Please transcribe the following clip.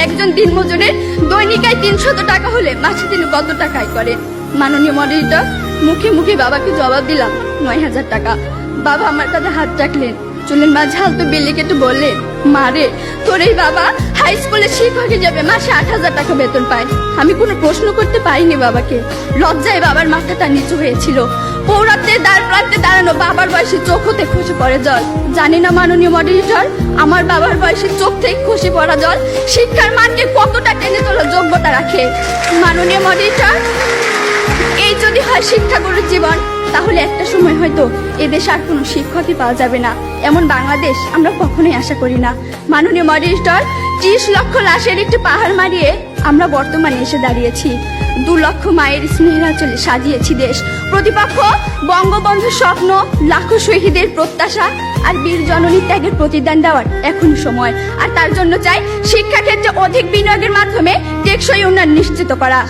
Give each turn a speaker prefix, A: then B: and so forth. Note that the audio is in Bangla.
A: একজন দিনমজুরের দৈনিক আয় 300 টাকা হলে মাসে তিনি কত টাকা আয় করেন? মাননীয় মডারেটর, মুখে মুখে বাবাকে জবাব দিলাম 9000 টাকা। বাবা আমার কাঁধে হাত রাখলেন, চুলের মাঝে হালতো বেলে কেটে বললেন, মা রে, তোর এই বাবা হাই স্কুলে শিক্ষক হিসেবে মাসে 8000 টাকা বেতন পায়। আমি কোনো প্রশ্ন করতে পারিনি বাবাকে, লজ্জায় বাবার মাথাটা নিচু হয়েছিল। পৌরাত্বের দ্বার প্রান্তে দাঁড়ানো বাবার বয়সে চোখ হতে খসে পড়ে জল। জানি না মাননীয় মডারেটর, আমার বাবার বয়সে চোখ থেকে খসে পড়া জল শিক্ষার মানকে কতটা টেনে তোলার যোগ্যতা রাখে। মাননীয় মডারেটর, এই যদি হয় শিক্ষাগুরুর জীবন, তাহলে একটা সময় হয়তো এদেশে আর কোনো শিক্ষকই পাওয়া যাবে না। এমন বাংলাদেশ আমরা কখনোই আশা করি না। মাননীয় মডারেটর, 30 লক্ষ লাশের একটি পাহাড় মারিয়ে আমরা বর্তমানে এসে দাঁড়িয়েছি। 2 লক্ষ মায়ের স্নেহাচলে সাজিয়েছি দেশ। প্রতিপক্ষ বঙ্গবন্ধুর স্বপ্ন, লাখো শহীদের প্রত্যাশা আর বীর জননীর ত্যাগের প্রতিদান দেওয়ার এখনই সময়। আর তার জন্য চাই শিক্ষাক্ষেত্রে অধিক বিনিয়োগের মাধ্যমে টেকসই উন্নয়ন নিশ্চিত করা।